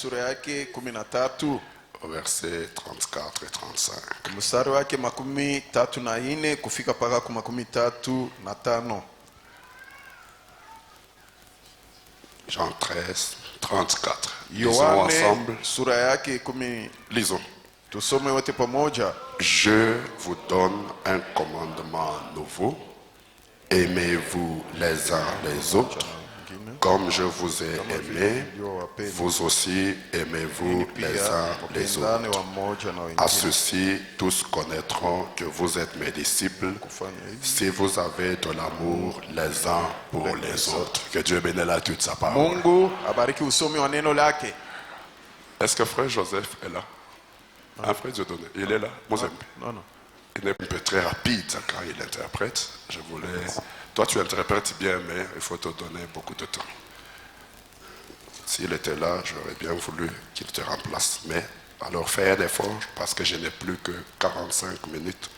sura yake 13 versets 34 et 35. mstari wake 34 kufika paka 35. Jean 13, 34. Lisons Yohane ensemble. sura yake 10. Lisons. Tusome wote pamoja. Je vous donne un commandement nouveau. Aimez-vous les uns les autres. Comme je vous ai aimé, vous aussi aimez-vous les uns les autres. À ceci, tous connaîtront que vous êtes mes disciples, si vous avez de l'amour les uns pour les autres. Que Dieu bénisse la toute sa parole. Mungu abariki usomi wa neno lake. Est-ce que frère Joseph est là? Un frère Dieu donné. Il est là? Non, non. Il est un peu très rapide quand il interprète. Je voulais... Toi, tu interprètes bien, mais il faut te donner beaucoup de temps. S'il était là, j'aurais bien voulu qu'il te remplace. Mais alors, fais un effort parce que je n'ai plus que 45 minutes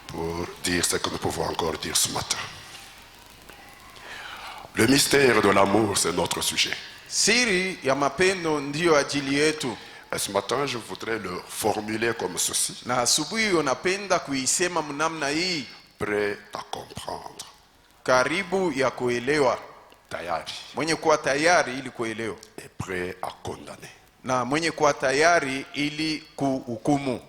pour dire ce que nous pouvons encore dire ce matin. Le mystère de l'amour, c'est notre sujet. Siri ya mapendo ndiyo ajili yetu. Et ce matin, je voudrais le formuler comme ceci. Na asubuhi unapenda kuisema mnamna hii. Prêt à comprendre. Karibu ya kuelewa. Tayari. Mwenye kuwa tayari ili kuelewa. Et prêt à condamner. Na mwenye kuwa tayari ili kuhukumu.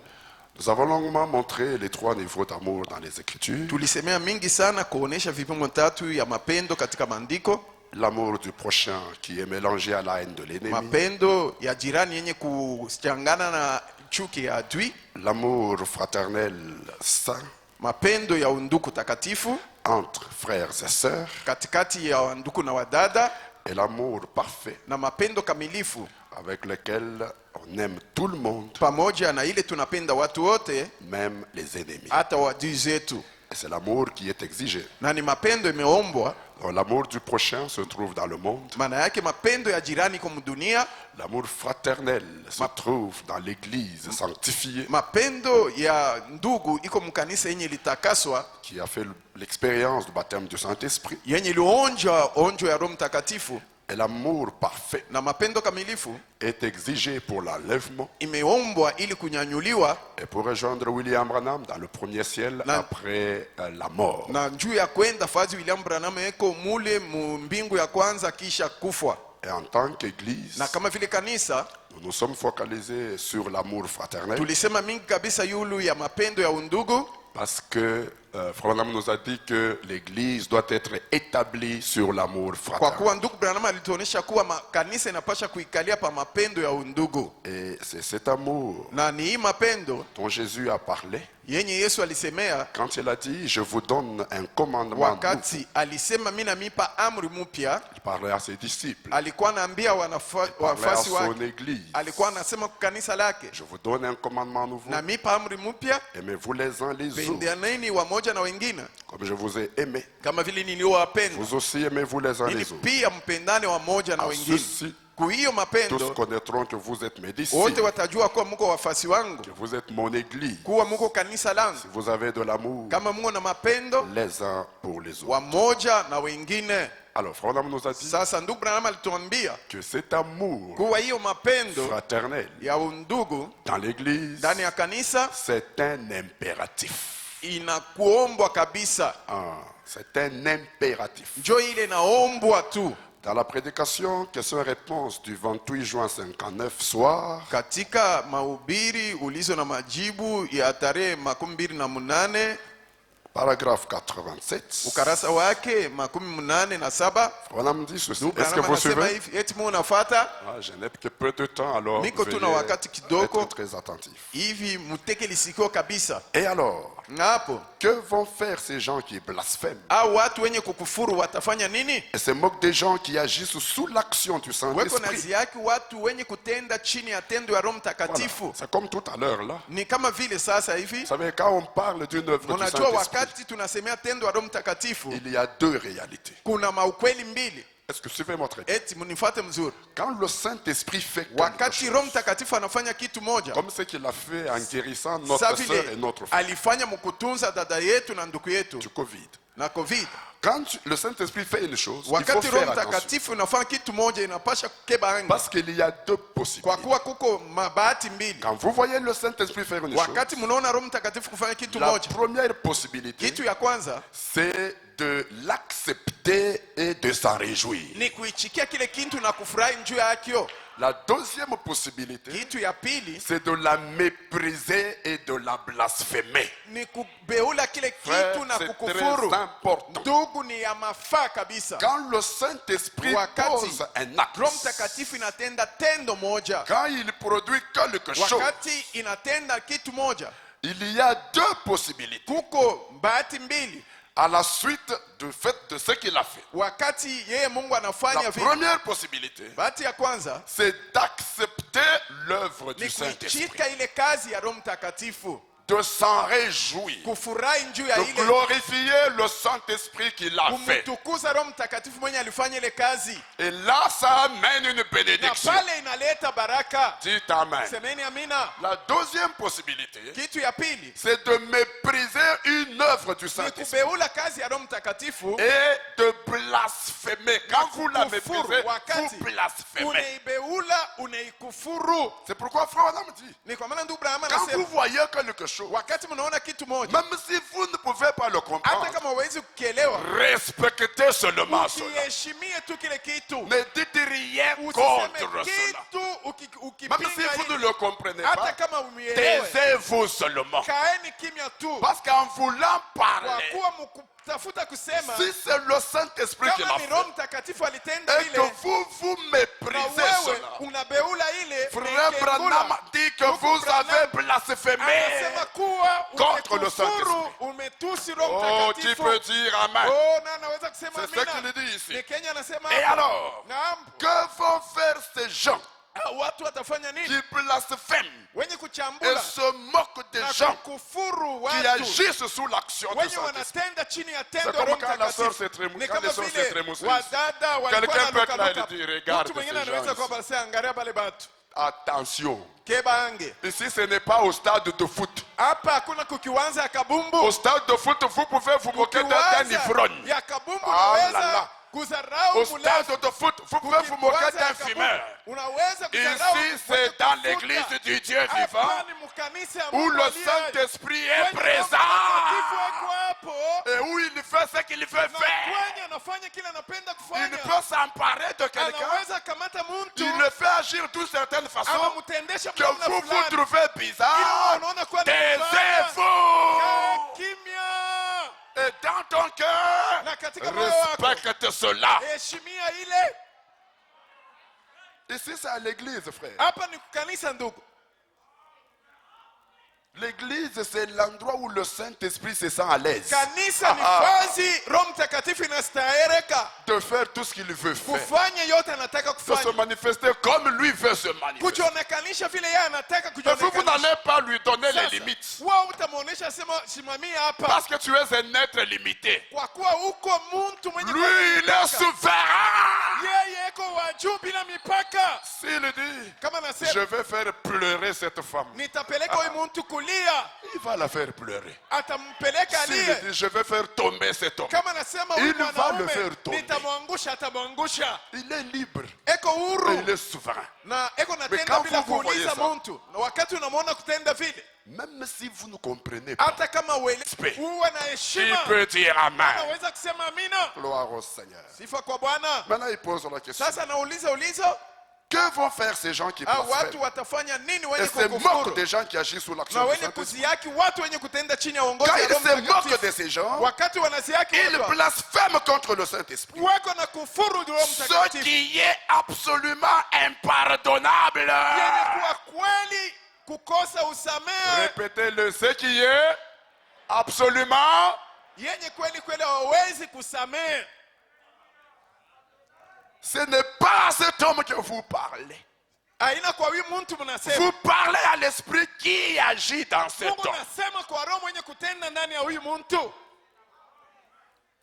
Nous avons longuement montré les 3 niveaux d'amour dans les Écritures. Tulisemea mingi sana kuonesha vipimo 3 ya mapendo katika maandiko. L'amour du prochain qui est mélangé à la haine de l'ennemi. Mapendo ya jirani yenye kuchangana na chuki ya adui. L'amour fraternel saint. Mapendo ya undugu takatifu entre frères et sœurs. Katikati ya ndugu na wadada. Et l'amour parfait. Na mapendo kamilifu avec lequel on aime tout le monde. Pamoja na ile tunapenda watu wote, même les ennemis. Hata wadui zetu. Et c'est l'amour qui est exigé. Na ni mapendo imeombwa. L'amour du prochain se trouve dans le monde. Maana yake mapendo ya jirani kwa dunia. L'amour fraternel se trouve dans l'église sanctifiée. Mapendo ya ndugu iko mkanisa yenye litakaswa. Qui a fait l'expérience du baptême du Saint-Esprit. Yenye lionja onjo ya Roho Mtakatifu. Et l'amour parfait na mapendo kamilifu est exigé pour l'enlèvement imeombwa ili kunyanyuliwa et pour rejoindre William Branham dans le premier ciel après la mort. Na njuu ya kwenda fazi William Branham eko mule mbingu ya kwanza kisha kufa. Et en tant qu'église, na kama vile kanisa nous nous sommes focalisés sur l'amour fraternel. Tulisema mingi kabisa yulu ya mapendo ya undugu. Parce que Frère Branham nous a dit que l'église doit être établie sur l'amour fraternel. Kwa kuwa ndugu Branham alituonesha kuwa kanisa inapasha kuikalia pa mapendo ya undugu. Et c'est cet amour na ni hii mapendo dont Jésus a parlé. Yenye Yesu alisemea quand il a dit je vous donne un commandement. Wakati alisema mimi namipa amri mpya. Il parlait à ses disciples. Alikuwa anaambia wafasi wake. Alikuwa anasema kwa kanisa lake. Je vous donne un commandement nouveau. Namipa amri mpya. Aimez-vous les uns les autres. Pendaneni wamoja na wengine. Comme je vous ai aimé. Kama vile niliowapenda. Vous aussi aimez-vous les uns les autres. Pia mpendane wamoja na wengine. Mapendo, tous connaîtront que vous êtes mes disciples. Wote watajua kuwa mko wafasi wangu. Que vous êtes mon église. Kuwa mko kanisa langu. Si vous avez de l'amour. Kama mko na mapendo. Les uns pour les autres. Wamoja na wengine. Alors, Frère Branham nous a dit. Sasa ndugu Branham alituambia. Que cet amour. Kuwa hiyo mapendo. Fraternel. Ya undugu. Dans l'église. Ndani ya kanisa. C'est un impératif. Inakuombwa kabisa. C'est un impératif. Njo ile naombwa tu. Dans la prédication question-réponse du 28 juin 59 soir, katika mahubiri ulizo na majibu ya tarehe 28 paragraphe 87 ukarasa wake 87 Branham dit ceci. Est-ce que vous suivez? Eti munafuata? Je n'ai que peu de temps, alors Niko tuna wakati kidogo. Être très attentif. Hivi muteke lisikio kabisa. Et alors, ngapo que vont faire ces gens qui blasphèment? Watu wenye kukufuru watafanya nini? Et se moquent des gens qui agissent sous l'action du Saint-Esprit. Weko naziaki watu wenye kutenda chini ya tendo ya Roho Mtakatifu. Voilà. C'est comme tout à l'heure là. Ni kama vile sasa hivi. Vous savez, quand on parle d'une œuvre du Saint-Esprit, tunasemea tendo ya Roho Mtakatifu. Il y a deux réalités. Kuna maukweli mbili. Est-ce que suivez-moi très bien? Eti munifuate mzuri. Quand le Saint-Esprit fait wakati Roho Mtakatifu anafanya kitu moja, comme ce qu'il a fait en guérissant notre sœur et notre frère, alifanya mkutunza dada yetu na ndugu yetu du Covid. Na Covid. Quand le Saint-Esprit fait une chose, il faut wakati Roho faire attention. Mtakatifu inafanya kitu moja, inapasha kukeba anga, Parce qu'il y a deux kwa possibilités. kuwa kuko mabahati mbili. Quand vous voyez le Saint-Esprit faire une chose, Wakati mnaona Roho Mtakatifu kufanya kitu la moja, première possibilité, kitu ya kwanza c'est de l'accepter et de s'en réjouir. ni kuichikia kile kitu na kufurahi juu yakyo. La deuxième possibilité, Kitu ya pili c'est de la mépriser et de la blasphémer. ni kubeula kile Frère, kitu na c'est kukufuru. très important. Ndugu, ni ya mafaa kabisa. Quand le Saint-Esprit Wakati pose un acte, Roho Mtakatifu inatenda tendo moja, quand il produit quelque chose, wakati inatenda kitu moja, il y a deux possibilités. kuko bahati mbili. À la suite du fait de ce qu'il a fait. Wakati yeye Mungu anafanya La vile, première possibilité, bahati ya kwanza c'est d'accepter l'œuvre ni du Saint-Esprit, kuichika ile kazi ya Roho Mtakatifu, de s'en réjouir, kufurahi juu ya de ile, glorifier le Saint-Esprit qui l'a fait. kumtukuza Roho Mtakatifu mwenye alifanya ile kazi, Et là, ça amène une na bénédiction. pale inaleta baraka. Dites Amen. Semeni amina. La deuxième possibilité, Kitu ya pili c'est de mépriser une œuvre du ni Saint-Esprit kubeula kazi ya Roho Mtakatifu, et de blasphémer. Quand vous la kufuru. méprisez, Wakati vous blasphémez. unaibeula unaikufuru. C'est pourquoi Frère Adam dit, Ni kwa maana ndugu Abraham quand vous anasema, voyez quelque chose, wakati mnaona kitu moja, même si vous ne pouvez pas le comprendre, hata kama huwezi kukielewa, respectez seulement cela. ukiheshimie tu kile kitu, Ne dites rien usiseme contre cela. kitu Même si vous ne ukipinga, le comprenez hata pas, kama umielewe, taisez-vous seulement. kaeni kimya tu, Parce qu'en voulant kwa parler, kuwa mkutafuta kusema si c'est le Saint-Esprit qui l'a kama ni Roho fait, Mtakatifu alitenda et que ile vous na méprisez wewe cela, unabeula ile, Frère unaikengula. Branham dit que vous avez blasphémé. Anasema kuwa contre le umekufuru, Saint-Esprit. umetusi Roho Oh, tu Mtakatifu. peux dire Amen. Oh, na naweza kusema C'est ce amina. qu'il dit ici. Ni Kenya anasema Et hapa. alors, Naam. que vont faire ces gens Watu watafanya nini? qui blasphèment Wenye et kuchambula se moquent des na gens kukufuru qui watu agissent sous l'action du wenye Saint-Esprit? wanatenda chini ya C'est tendo comme Roho quand la sœur Mtakatifu. s'est trémoussée, Ni quand kama les sœurs s'est vile trémoussées. wadada walikuwa Quelqu'un peut être là et wanalukaluka. dire, regarde Mtu mwingine ces anaweza gens kuwa ici. basi angalia bale batu. Attention, Kebange. ici ce n'est pas au stade de foot. Hapa hakuna kukiwanza ya kabumbu. Au stade de foot, vous pouvez vous moquer d'un Kukiwanza ivrogne. ya kabumbu Ah, là, unaweza là. kudharau Au mulevi. stade de foot, vous pouvez vous moquer Kukiwanza ya d'un kabumbu, fumeur. unaweza kudharau Ici, mwenye c'est dans kufuta. l'église du Dieu vivant Hapa ni mkanisa ya où Mungu le aliye. Saint-Esprit est Kwenye Roho présent Mtakatifu yuko hapo. et où il fait ce qu'il veut Na faire. kwenye anafanya kile anapenda Il kufanya. peut s'emparer de quelqu'un, Anaweza kamata mtu il le fait agir d'une certaine façon anamtendesha que kwa namna vous vous fulani. trouvez Ila bizarre. unaona kuwa ni mbaya. Kaa Taisez-vous kimya. et dans ton cœur, Na katika moyo wako respecte cela. heshimia ile. Ici, c'est à l'église, frère. Hapa ni kanisa ndugu. L'église, c'est l'endroit où le Saint-Esprit se sent à l'aise Kanisa ni fazi Roho Mtakatifu inastahereka de faire tout ce qu'il veut faire, kufanya yote anataka de se kufanya, manifester comme lui veut se manifester. kujionekanisha vile yeye anataka Et vous, vous kujionekanisha. n'allez pas lui donner les Sasa, limites. wewe utamuonesha sema simamia hapa, Parce que tu es un être limité. kwa kuwa uko mtu mwenye Lui, il est mipaka. souverain. Yeye eko wa juu bila mipaka. S'il dit, Kama je nasema vais faire pleurer cette femme, nitapeleka huyu mtu kulia, il va la faire pleurer. atampeleka S'il alie. dit, je vais faire tomber cet homme, Kama nasema Il huyu va le mwanaume faire tomber. nitamwangusha, atamwangusha. il est libre Eko et huru il est souverain. na eko Mais natenda quand bila vous kuuliza voyez ça, mtu, na wakati unamwona kutenda vile, Même si vous ne comprenez pas, hata kama uwe na il heshima, peut dire Amen. unaweza kusema amina. Gloire au Seigneur. Sifa kwa Bwana. Maintenant, il pose la question. Sasa nauliza ulizo, Que vont faire ces gens qui watu blasphèment watafanya nini et wenye se moquent kukufuru des gens qui agissent sous na l'action du wenye Saint-Esprit? kuziaki watu wenye kutenda chini ya uongozi Quand wa ils Roho se moquent de Mtakatifu? ces gens, Wakati wanaziaki ils watu blasphèment contre le Saint-Esprit. wako na kufuru Roho Ce Mtakatifu, qui est absolument impardonnable. yenye kuwa kweli kukosa usamehe, Répétez-le, ce qui est absolument. yenye kweli kweli hawawezi kusamehe. Ce n'est pas à cet homme que vous parlez. Aina kwa huyu mtu mnasema, Vous parlez à l'esprit qui agit dans cet Mungu homme. nasema kwa roho mwenye kutenda ndani ya huyu mtu.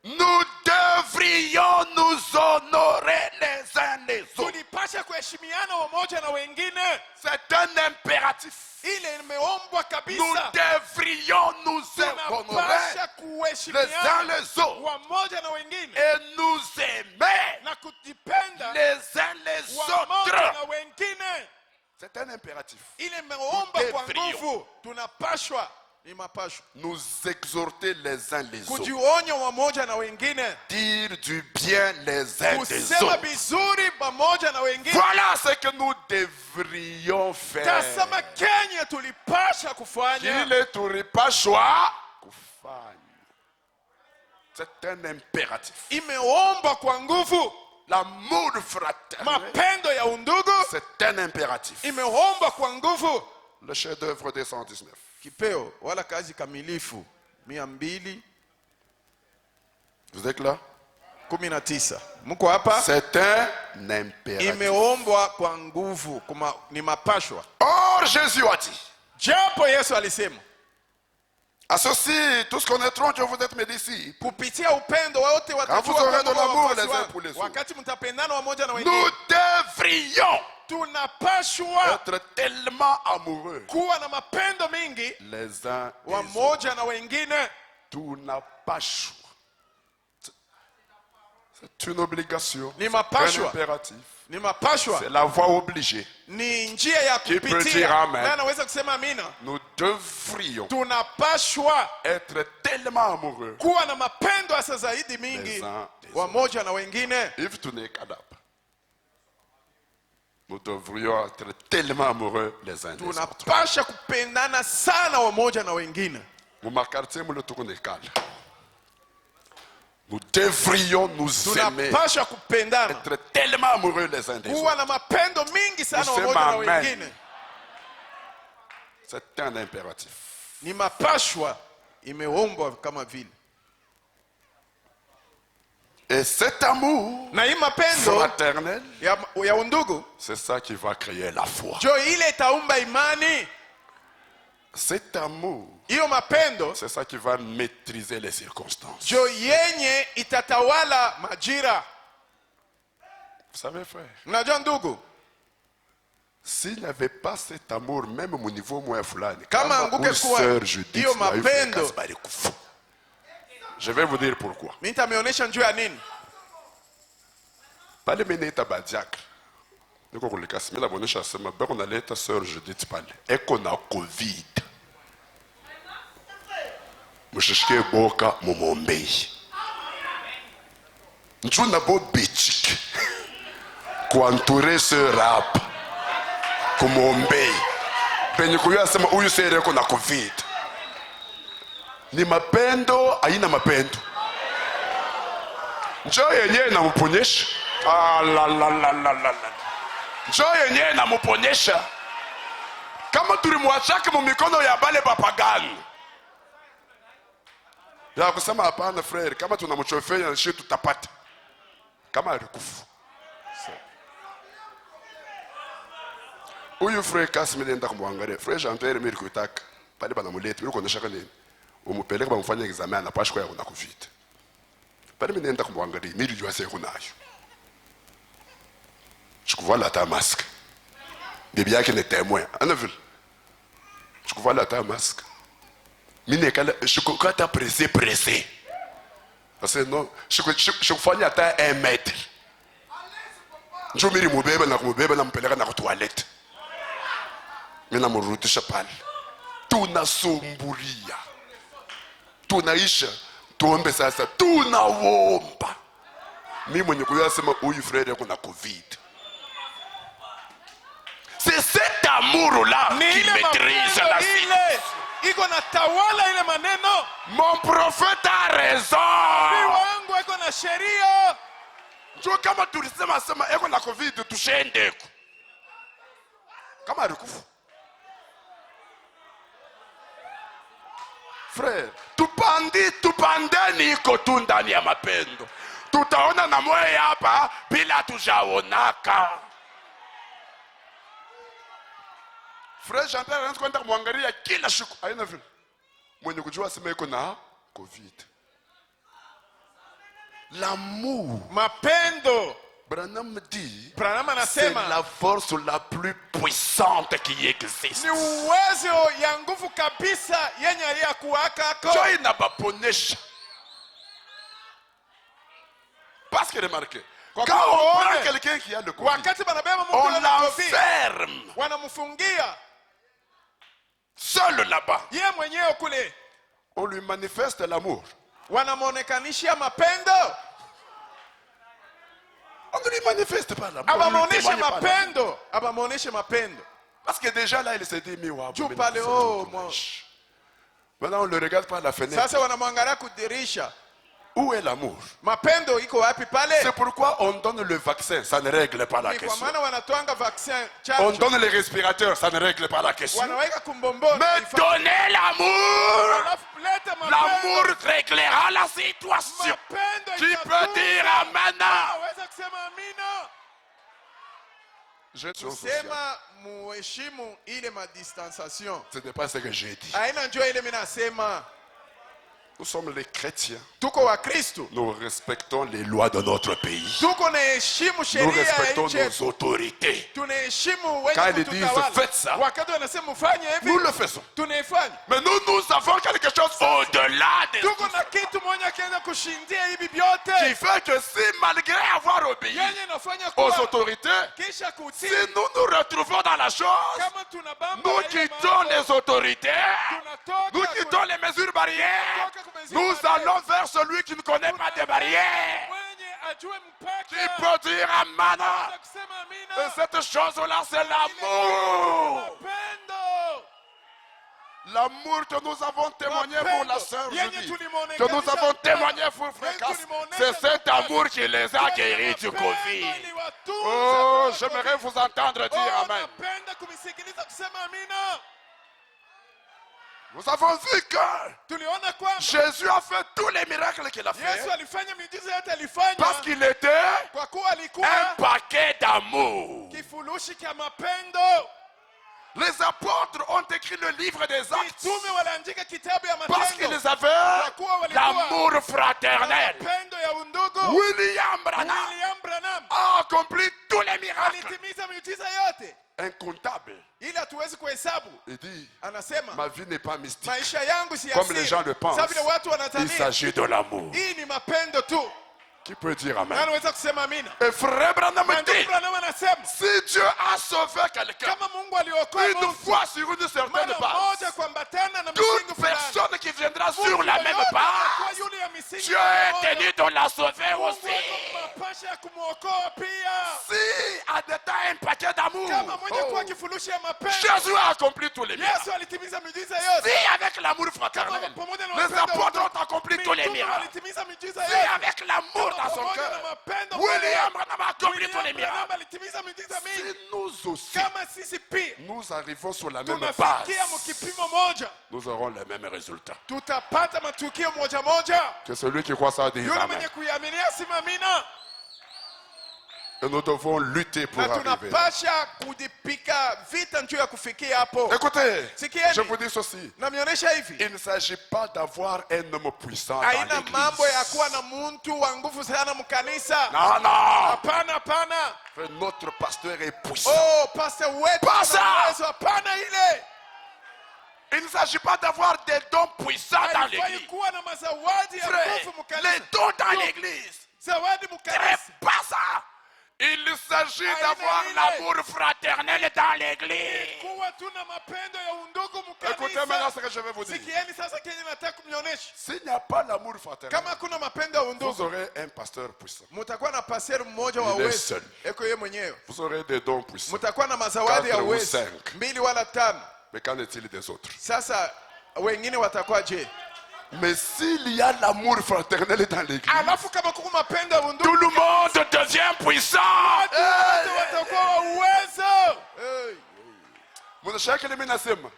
Nous devrions nous honorer les uns les autres. Tulipasha kuheshimiana wamoja na wengine. C'est un impératif. ile imeombwa Nous kabisa. devrions nous Tunapasha honorer les uns kuheshimiana les autres wamoja na wengine et nous aimer na kujipenda les uns les wamoja na autres. wengine. C'est un impératif. Ile imeomba kwa devrions. nguvu. Tunapashwa ni mapashwa Nous exhorter les uns les autres. kujionya wamoja na wengine, Dire du bien les uns des kusema autres. vizuri pamoja na wengine. Voilà ce que nous devrions faire. Tasema Kenya tulipasha kufanya. Kile tulipashwa kufanya. C'est un impératif. Imeomba kwa nguvu. L'amour fraternel, Mapendo ya undugu c'est un impératif. imeomba kwa nguvu. Le chef-d'œuvre des 119. Kipeo wala kazi kamilifu 219. Vous êtes là? Mko hapa? C'est un impératif. Imeombwa kwa nguvu, ni mapashwa. Or, Jésus a dit, Japo Yesu alisema, à ceci, tous connaîtront que vous êtes mes disciples. kupitia upendo wote vous watajua aurez kwamba de l'amour wafuasi les uns wangu. pour les autres. Wakati mtapendana wamoja na Nous wengine. devrions Tunapashwa être tellement amoureux kuwa na mapendo mingi les uns des autres. wamoja na wengine. Tunapashwa. C'est une obligation. Ni C'est un mapashwa. impératif. Ni mapashwa. C'est la voie obligée. Ni njia ya Qui peut kupitia. dire amen? Na anaweza kusema amina. Nous devrions Tunapashwa être tellement amoureux. kuwa na mapendo hasa zaidi mingi Les uns des wamoja na wengine. If tu n'es qu'adapte, nous devrions être tellement amoureux les uns des autres. Tunapasha kupendana sana wamoja na wengine. Mon quartier, le tourne-cal. Nous devrions nous aimer, Tunapasha kupendana, être tellement amoureux les uns des kuwa autres. na mapendo mingi sana Kusema wamoja na amen. wengine. C'est un impératif. Ni mapashwa imeombwa kama vile. Et cet amour Na hii mapendo fraternel, ya undugu c'est ça qui va créer la foi. jo ile itaumba imani. Cet amour, Hiyo mapendo c'est ça qui va maîtriser les circonstances. jo yenye itatawala majira. Vous savez, frère, Mnajua ndugu, s'il n'y avait pas cet amour, même au niveau moins fulani, Kama kama anguke huyu kuwa sœur Judith hiyo na huyu mapendo. Fred Kasbari kufu. Je vais vous dire pourquoi. mimi nitameonyesha njoo ya nini. Pale mimi naita badiakre. Niko kulikasi mimi nabonesha sema beko naleta sœur Judith pale. Eko na COVID. Mushishike boka mumombei. Njuna bo bichik. Kuanture sœur rap. Kumombei. Penye kuya sema huyu sœur eko na COVID. Ni mapendo haina mapendo. Njoo yenyewe namuponyesha. Njoo yenyewe namuponyesha. Kama tulimwachaka mu mikono ya bale bapagani. Ya kusema hapana frère, kama tunamchofea na sisi tutapata. Kama alikufa. Huyu frère Kasmi nenda kumwangalia. Frère Jean-Pierre mimi kutaka. Pale banamuleta, yuko kuonesha kanini. Umupeleka bamfanye examen anapashwa ya kuna COVID. Pale mimi nenda kumwangalia, mimi nilijua sasa yuko nayo. Je vois là ta masque. Bibi yake ni témoin. Ana vile. Je vois là ta masque. Mimi nekala je kukata pressé. Parce que non, je kufanya hata 1 mètre. Njoo mimi mubeba na mpeleka na toilette. Mimi namrudisha pale. Tunasumbulia. Tunaisha. Tuombe sasa. Tunaomba. Mimi mwenye kuyasema huyu frère yako na COVID. C'est cet amour-là qui maîtrise la vie. Iko na tawala ile maneno. Mon prophète a raison. Wangu iko na sheria. Njoo kama tulisema sema eko na COVID tushendeko. Kama alikufa. Frère, tupandeni iko tu ndani ya mapendo. Tutaona na moyo hapa bila tujaonaka. Frère Jean-Pierre anaanza kwenda kumwangalia kila siku. Haina vile. Mwenye kujua sema iko na COVID. L'amour. Mapendo. Branham dit, Branham c'est anasema la force la plus puissante qui existe. ni uwezo ya nguvu kabisa yenye aliyakuwakako. Joy n'a pas ponesh. Parce que remarquez, quand on prend quelqu'un qui a le Covid, Wakati banabeba mtu on ana COVID, l'enferme wanamfungia seul là-bas. yeye mwenyewe kule, On lui manifeste l'amour. wanamuonekanishia mapendo, On ne lui manifeste pas l'amour. On lui abamuoneshe témoigne pas l'amour. mapendo, abamuoneshe mapendo. Parce que déjà là, il s'est dit, mais waouh, Juu mais pale, c'est oh, tout moi. dommage. Maintenant, on le regarde par la fenêtre. Sasa wanamwangalia kudirisha, Où est l'amour? mapendo iko wapi pale? C'est pourquoi on donne le vaccin, ça ne règle pas la Ni kwa question. maana wanatwanga vaccin On chanjo, donne les respirateurs, ça ne règle pas la question. wanaweka kumbomboni. Mais donnez l'amour! Alafu leta mapendo. L'amour réglera la situation. Mapendo Tu peux dire Amen. Naweza kusema amina. Je Sema muheshimu ile madistanciation. Ce n'est pas ce que j'ai dit. Haina njoo ile mimi nasema. Nous sommes les chrétiens. Tuko wa Kristo. Nous respectons les lois de notre pays. Tuko naheshimu Nous sheria ya respectons nchi nos yetu. autorités. Tunaheshimu Quand wenye ils disent kututawala. faites ça, Wakati wanasema ufanye hivi, nous le faisons. tunaifanya. Mais nous avons quelque chose au-delà de Tuko na kitu moja kiweza kushindia hivi vyote. qui fait que si malgré avoir obéi Yenye inafanya aux kuwa autorités, kisha kutii. si nous nous retrouvons dans la chose, Kama tunabamba nous na ile quittons mambo, les autorités, tunatoka nous quittons les mesures barrières, nous allons allons vers celui qui ne connaît pas de barrières. mwenye ajue mpaka. Tu peux dire Amen. Naweza kusema amina. Et cette chose-là, c'est l'amour. Mapendo. L'amour que nous avons témoigné pour la sœur Julie, que nous tulimuonekanisha avons témoigné pour Yenye Frère Cass, tulimuonesha c'est cet mapendo. amour qui les a guéris du Mapendo Covid. iliwatunza Oh, kwa j'aimerais Covid. vous entendre dire Oh, Amen. napenda kumisikiliza kusema amina. Nous avons vu que Tuliona kwamba Jésus a fait tous les miracles qu'il a Yesu fait alifanya miujiza yote alifanya parce qu'il était kwa kuwa alikuwa un paquet d'amour. kifurushi cha mapendo. Les apôtres ont écrit le livre des actes Mitume waliandika kitabu ya parce matendo qu'ils avaient l'amour fraternel. mapendo ya undugu. William Branham William Branham a accompli tous les miracles alitimiza miujiza yote incomptables. ili hatuwezi kuhesabu. Il dit, Anasema ma vie n'est pas mystique. maisha yangu si Comme les gens le pensent. Sasa vile watu Il wanatania s'agit de l'amour. hii ni mapendo tu. Qui peut dire Amen? Anaweza kusema amina. Et frère Branham Na ndugu dit, Branham anasema si Dieu a sauvé quelqu'un kama Mungu aliokoa une mtu fois sur une certaine mara base, moja kuambatana na msingi toute fulani, personne qui viendra Mungu sur la même yoyote atakuwa base, yule ya misingi Dieu ya est moja. tenu de la sauver Mungu aussi. ako mapasha ya kumwokoa pia. Si à des temps un paquet d'amour, Kama mwenye kuwa oh, kifurushi ya mapendo, Jésus a accompli tous les miracles. Yesu alitimiza miujiza yote. Si avec l'amour fraternel, Pamoja na les mapendo apôtres ya ont accompli tous les mitume miracles. walitimiza miujiza Si yote. avec l'amour dans son Pamoja na cœur, mapendo William Branham a accompli tous les William Branham miracles. alitimiza miujiza mingi. Si nous aussi, Kama sisi pia nous arrivons sur la même tunafikia base, mkipimo moja, nous aurons les mêmes résultats. tutapata matukio moja moja. Que celui qui croit ça dise Yule Amen. mwenye kuiaminia sema amina. Et nous devons lutter pour Na arriver. tunapasha kujipika vita njoo ya kufikia hapo. Écoutez, Sikieni. je vous dis ceci. Namionyesha hivi, Il ne s'agit pas d'avoir un homme puissant dans haina mambo ya kuwa l'église. na muntu wa nguvu sana mkanisa. Non, non. Hapana, hapana. Notre pasteur est puissant. Oh, pastor wetu Pas ça. ana uwezo. Hapana ile. Il ne s'agit pas d'avoir des dons puissants dans Haifai l'église. kuwa na mazawadi ya Frère, nguvu mkanisa. les dons dans l'église, Zawadi c'est mkanisa. pas ça. Il s'agit Aïe, d'avoir aïe, aïe. l'amour fraternel dans l'église. Kuwa tuna mapendo ya undugu Écoutez maintenant mkanisa. ce que je vais vous dire. Sikieni sasa kenye nataka kumnyonyesha. S'il n'y a pas l'amour fraternel, Kama kuna mapendo ya vous undugu, aurez un pasteur puissant. mutakuwa na pastor mmoja wa Il est uwezo. seul. Eko yeye mwenyewe. Vous aurez des dons puissants. Mutakuwa na mazawadi ya 4 ou uwezo. 5. 2 wala 5. Mais qu'en est-il des autres? Sasa wengine watakuwa je? Mais s'il y a l'amour fraternel dans l'église, Alafu kama kuna mapendo ya undugu, tout le monde devient puissant. watu wote watakuwa wa uwezo. Mwanashaka mimi nasema,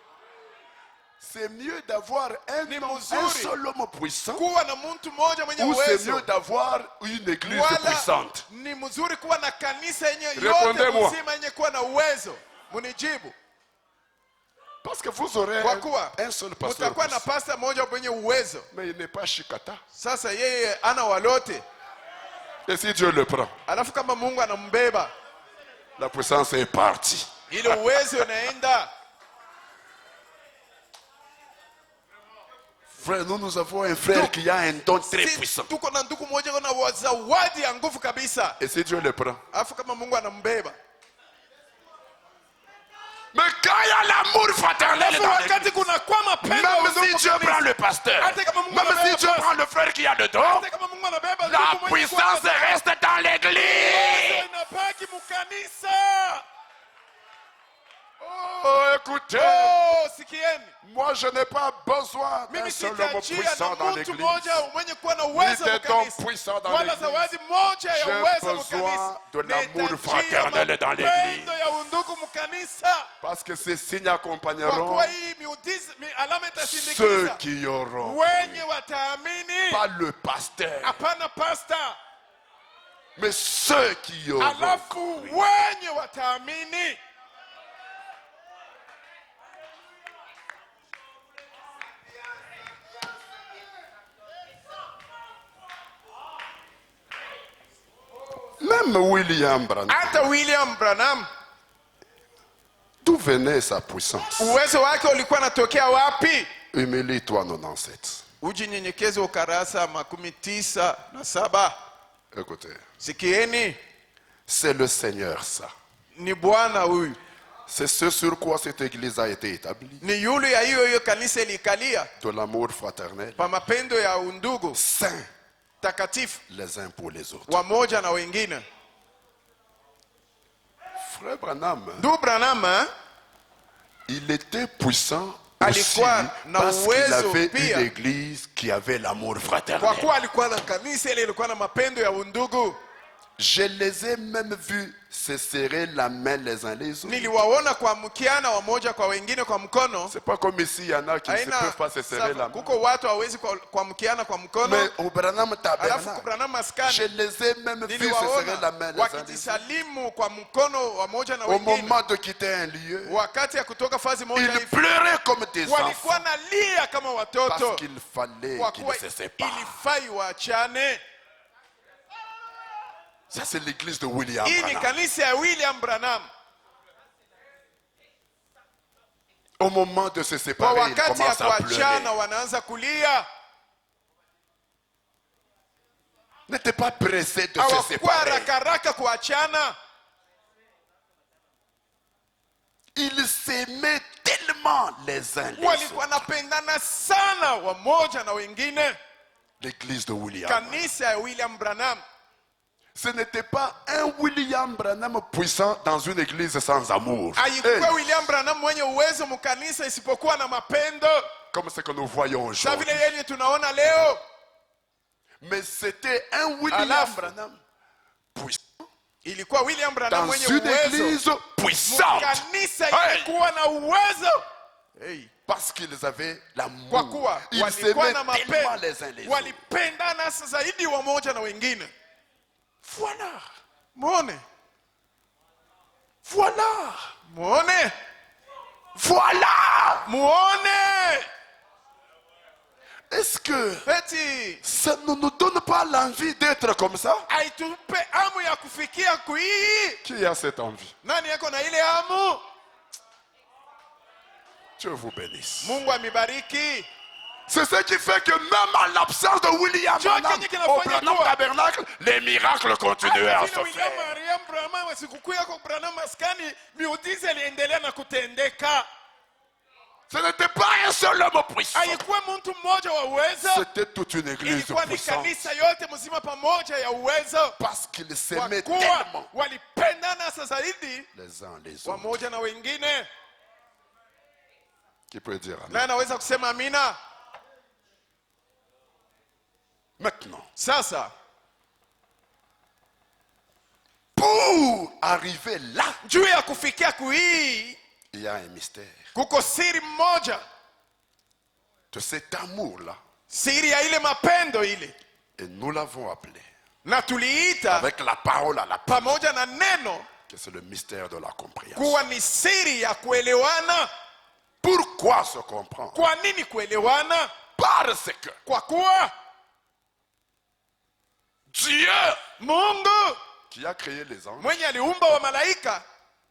c'est mieux d'avoir Ni un mzuri seul homme puissant kuwa na mtu mmoja mwenye ou c'est mieux uwezo. d'avoir une église Wala puissante? ni mzuri kuwa na kanisa yenye yote Répondez-moi. mzima yenye kuwa na uwezo. Munijibu. Parce que vous aurez Kwa kuwa un seul pasteur mutakuwa na puissant. pasta mmoja mwenye uwezo. Mais il n'est pas Shikata. Sasa yeye ana walote. Et si Dieu le prend, Alafu kama Mungu anambeba, la puissance est partie. ile uwezo unaenda. Frère, nous avons un frère qui a un don très puissant. Tuko na ndugu mmoja kuna zawadi ya nguvu kabisa. Et si Dieu le prend. Alafu kama Mungu anambeba. Mais quand il y a l'amour fraternel dans Wakati kuna kwa mapendo, même si Dieu prend le pasteur, même si Dieu prend le frère qui a le don, la puissance reste dans l'église. inabaki mukanisa. Oh, écoutez, Oh, sikieni. moi je n'ai pas besoin d'un Mimi seul homme sitajia puissant na dans mtu l'église. mmoja mwenye kuwa na Ni uwezo des dons mkanisa. puissants dans Wala l'église. zawadi moja ya J'ai uwezo besoin mkanisa. de l'amour Nitajia fraternel dans l'église. mapendo ya undugu mkanisa. Parce que ces signes Kwa accompagneront kuwa hii miujiza alama ceux itasindikiza qui auront, wenye wataamini. pas le pasteur, Hapana pasta. mais ceux qui auront. Alafu wenye wataamini. Même William Branham, Hata William Branham, d'où venait sa puissance? uwezo wake ulikuwa unatokea wapi? Humilie-toi 97. Ujinyenyekeze ukarasa 97. Écoutez, Sikieni, c'est le Seigneur ça. ni Bwana huyu. C'est ce sur quoi cette église a été établie. Ni yule ya hiyo kanisa ilikalia De l'amour fraternel, pa mapendo ya undugu saints takatifu les uns pour les autres. wamoja na wengine. Frère Branham, Ndugu Branham il était puissant aussi alikuwa na parce qu'il uwezo avait pia, une église qui avait l'amour kwa fraternel. kuwa alikuwa na kanisa ile ilikuwa na mapendo ya undugu. Je les ai même vus se serrer la main les uns les autres. Niliwaona kuamkiana wamoja kwa wengine kwa mkono. C'est pas comme ici, il y en a qui ne Haina peuvent pas se serrer la main. kuko watu hawezi kuamkiana kwa mkono. Mais au Branham Alafu Tabernacle, Branham je maskani les ai même vus se serrer la main niliwaona les uns les autres. wakijisalimu kwa mkono wamoja na Au wengine. moment de quitter un lieu, Wakati ya kutoka fazi moja ils hivi pleuraient comme des walikuwa enfants na lia kama watoto, parce qu'il fallait kwa qu'ils kuwa se séparent. ilifai waachane. Ça, c'est l'église de William Hii ni Branham. kanisa ya William Branham. Au moment de se Kwa séparer, ils wakati ya commencent à kuachana pleurer. wanaanza kulia. N'étaient pas pressés de se Hawakuwa séparer. haraka kuachana. Ils s'aimaient tellement les uns les autres. Walikuwa napendana sana wamoja na wengine. L'église de William. Kanisa ya William Branham. Ce n'était pas un William Branham puissant dans une église sans amour. Haikuwa Hey, William Branham mwenye uwezo mkanisa isipokuwa na mapendo. comme ce que nous voyons Sa aujourd'hui. vile yenye tunaona leo. Mais c'était un William Alafu, Branham puissant ilikuwa William Branham dans mwenye une uwezo. église puissante. Kanisa Hey, ilikuwa na uwezo. Hey. parce qu'ils avaient Kwa l'amour. kuwa Ils walikuwa s'aimaient na tellement mapendo. les uns les autres. Walipendana zaidi wamoja na wengine. Voilà. Muone. Voilà. Muone. Voilà. Muone. Est-ce que Eti ça ne nous donne pas l'envie d'être comme ça? haitupe amu ya kufikia kuii. Qui a cette envie? Nani yako na ile amu? Dieu vous bénisse. Mungu amibariki. C'est ce qui fait que même en l'absence de William Dieu Branham, kenye kinafanya au Branham kuwa- Tabernacle, les miracles continuaient à Hata se vile William faire. Mariam Branham sikukuu yako Branham maskani miujiza iliendelea na kutendeka. Ce n'était pas un seul homme puissant. Haikuwa mtu mmoja wa uwezo. C'était toute une église Ilikuwa ni puissante. kanisa yote mzima pamoja ya uwezo. Parce qu'ils Kwa s'aimaient kuwa tellement walipendana sasa zaidi les uns les autres. wamoja na wengine. Qui peut dire amen? Na anaweza kusema amina. Maintenant, Sasa pour arriver là, juu ya kufikia kuhii il y a un mystère. kuko siri mmoja, De cet amour-là, siri ya ile mapendo ile, et nous l'avons appelé, na tuliita avec la parole à la pamoja na neno que c'est le mystère de la compréhension. kuwa ni siri ya kuelewana. Pourquoi se comprendre? Kwa nini kuelewana? Parce que Kwa kuwa Dieu, Mungu qui a créé les anges, mwenye aliumba wa malaika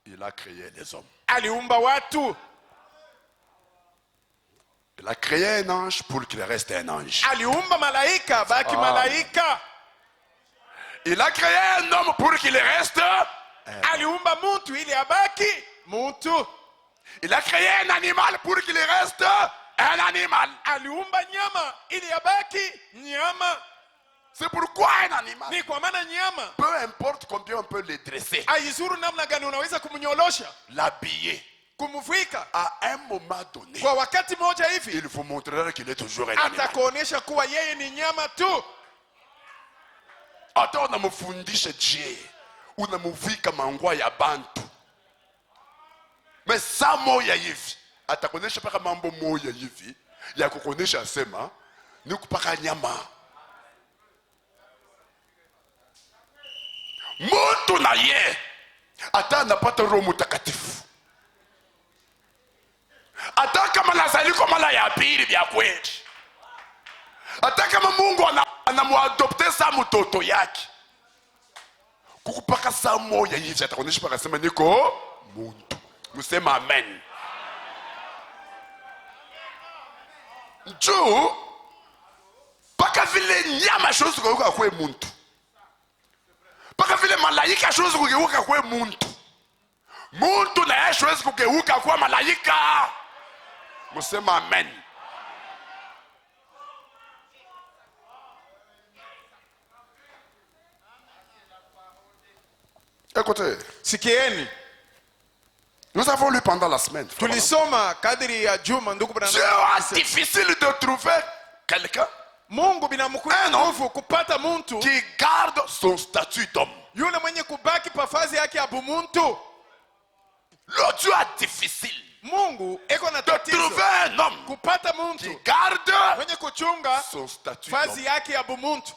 il a créé les hommes. aliumba watu. Il a créé un ange pour qu'il reste un ange. Aliumba malaika baki malaika. Il a créé un homme pour qu'il reste. Aliumba muntu ili abaki muntu. Il a créé un animal pour qu'il reste un animal. Aliumba nyama ili abaki nyama. C'est pourquoi un animal, Ni kwa maana nyama, peu importe combien on peut le dresser, aizuru namna gani unaweza kumnyolosha, l'habiller, kumvika, à un moment donné, kwa wakati moja hivi il vous montrera qu'il est toujours un animal. atakuonesha kuwa yeye ni nyama tu. Hata unamfundisha je, unamuvika mangwa ya bantu, mais saa moya hivi atakuonesha paka mambo moya hivi ya kukuonesha asema ni kupaka nyama. Muntu na ye ata anapata Roho Mtakatifu, ata kama nazali kwa mara ya pili vya kweli, ata kama Mungu anamuadopte sa mtoto yake, kukupaka saa moya hivi atakuonesha paka sema niko muntu. Musema amen. Njoo paka vile nyama shozi kugeuka kwe muntu, paka vile malaika shozi kugeuka kwe muntu, muntu na shozi kugeuka kwa malaika. Musema amen. Écoutez, Sikieni, nous avons lu pendant la semaine. tulisoma kadiri ya juma ndugu Dieu Branham. a difficile de trouver quelqu'un Mungu binamkuia nguvu kupata muntu qui garde son statut d'homme. yule mwenye kubaki pafazi yake ya bumuntu. Le Dieu a difficile Mungu eko na de tatizo trouver un homme kupata qui muntu garde mwenye kuchunga son statut d'homme. fazi yake ya bumuntu.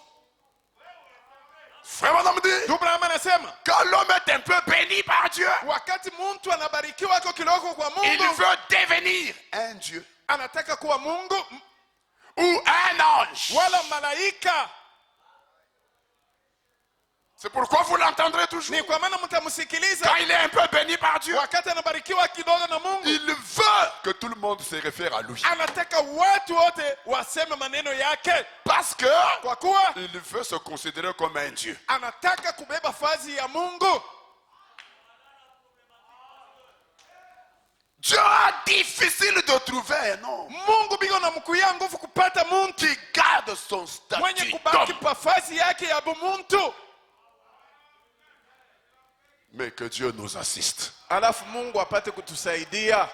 Frère Branham dit, Ndugu Branham anasema quand l'homme est un peu béni par Dieu, wakati muntu anabarikiwa ako kiloko kwa il Mungu, veut devenir un Dieu anataka kuwa Mungu ou un ange. wala malaika. C'est pourquoi vous l'entendrez toujours. Ni kwa maana mtamsikiliza Quand il est un peu béni par Dieu, wakati anabarikiwa kidogo na Mungu, il veut que tout le monde se réfère à lui. anataka watu wote waseme maneno yake, Parce que kwa kuwa il veut se considérer comme un Dieu. anataka kubeba fazi ya Mungu. Dieu a difficile de trouver un homme Mungu biko na mkuia nguvu kupata muntu qui garde son mwenye statut kubaki d'homme. pa fazi yake ya bumuntu. Mais que Dieu nous assiste. Alafu Mungu apate kutusaidia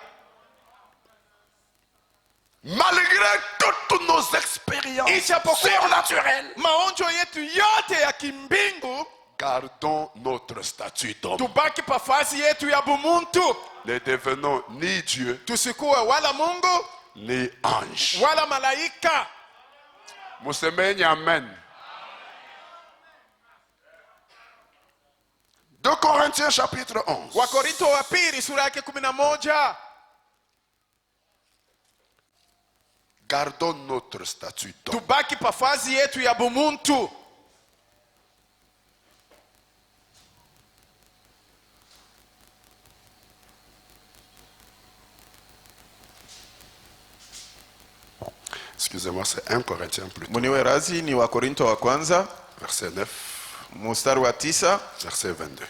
Malgré toutes nos expériences Ijapokuwa surnaturelles, maonjo yetu yote ya kimbingu, gardons notre statut d'homme. tubaki pa fazi yetu ya bumuntu. Ne devenons ni Dieu, Tusikuwe wala Mungu ni ange. wala malaika. Musemenyi amen. 2 Corinthiens chapitre 11. Wakorinto wa pili sura yake 11. Gardons notre statut d'homme. Tubaki pa fazi yetu ya bumuntu. Excusez-moi, c'est 1 Corinthiens plutôt. Muniwe razi ni Wakorinto wa kwanza Verset 9, mstari wa 9, verset 22.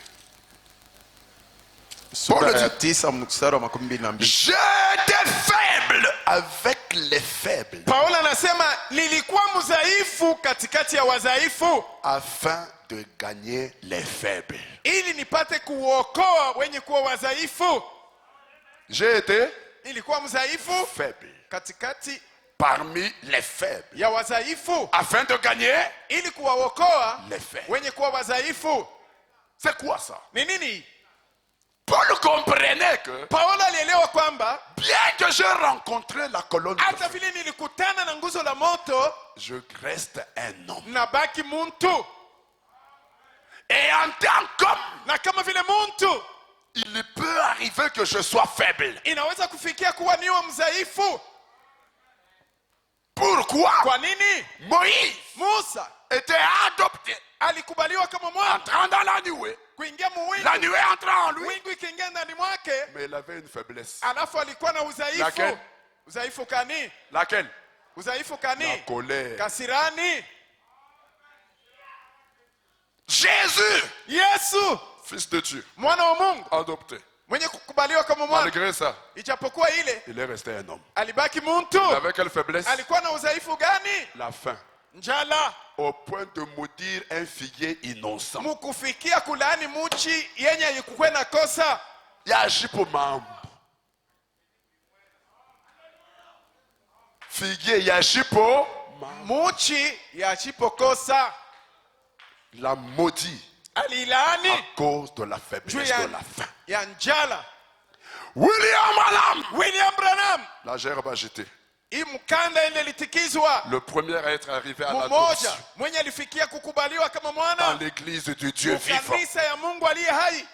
sura ya 9 mstari wa 22. J'étais faible avec les faibles, Paulo anasema nilikuwa mzaifu katikati ya wazaifu afin de gagner les faibles. ili nipate kuokoa wenye kuwa wazaifu. J'ai été Nilikuwa mzaifu faible katikati parmi les faibles, ya wazaifu afin de gagner. ili kuwaokoa Les faibles. wenye kuwa wazaifu. C'est quoi ça? Ni nini? Paul comprenait que Paulo alielewa kwamba bien que j'ai rencontré la colonne de hata feu, vile nilikutana na nguzo la moto, je reste un homme. nabaki muntu, Et en tant qu'homme, na kama vile muntu il peut arriver que je sois faible. inaweza kufikia kuwa niwe mzaifu. Pourquoi? Kwa nini? Moïse Musa était adopté, alikubaliwa kama mwana entrant dans la nuée. kuingia muwingu, La nuée entra en lui. wingu ikiingia ndani mwake, Mais il avait une faiblesse. alafu alikuwa na udhaifu. Laquelle? Udhaifu kani? Laquelle? Udhaifu kani? La colère. Kasirani. Jésus, Yesu fils de Dieu, mwana wa Mungu adopté. mwenye kukubaliwa kama mwana, Malgré ça, ijapokuwa ile il est resté un homme. alibaki muntu. Il avait quelle faiblesse? Alikuwa na udhaifu gani? La faim. Njala, Au point de maudire un figuier innocent. mukufikia kulaani muchi yenye ikukwe na kosa. Yajipo mambo. Figuier yajipo mambo. Muchi yachipo kosa, La maudit à alilaani cause de la faiblesse juu de la faim. ya njala. William Branham. William Branham, La gerbe agitée. hii mkanda ile litikizwa, Le premier à être arrivé à mmoja l'adoption mwenye alifikia kukubaliwa kama dans mwana l'église de Dieu vivant. kanisa ya Mungu aliye hai.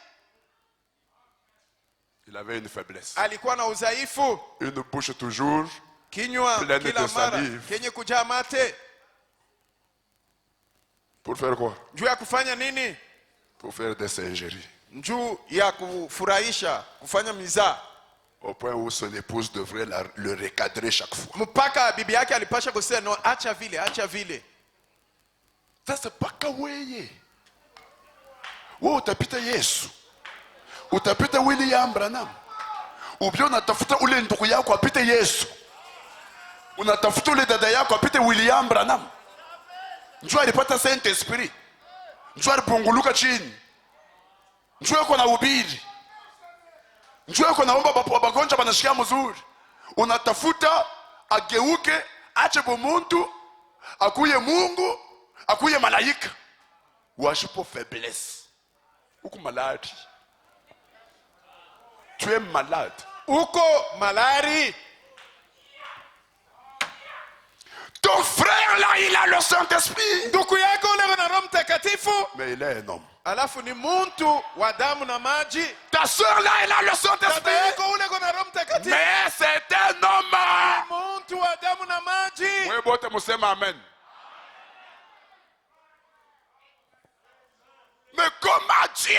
Il avait une faiblesse. Alikuwa na udhaifu, Une bouche toujours kinywa pleine kila de mara salive. kenye kujaa mate. pour faire quoi? Juu ya kufanya nini? Pour faire des singeries. Juu ya kufurahisha, kufanya mizaa, Au point où son épouse devrait le recadrer chaque fois. mpaka bibi yake alipasha kusema no, acha vile, acha vile. Ça c'est pas kaweye. Wewe utapita Yesu. Utapita William Branham. Ou bien unatafuta ule ndugu yako apite Yesu. Unatafuta ule dada yako apite William Branham. Njoo alipata Saint Esprit. Njoo alipunguluka chini. Njoo yuko na ubiri. Njoo yuko naomba bagonja banashikia mzuri. Unatafuta ageuke, ache bumuntu, akuye Mungu, akuye malaika. Washipo faiblesse. Uko malade. Tu es malade. Uko malari. Ton frère là, il a le Saint-Esprit. Ndugu yako ule na Roho Mtakatifu, Mais il est un homme. alafu ni muntu wa damu na maji. Ta soeur là, elle a le Dada Saint-Esprit. yako ule na Roho Mtakatifu, Mais c'est un homme. muntu wa damu na maji. Wewe bote musema amen. Mais comment Dieu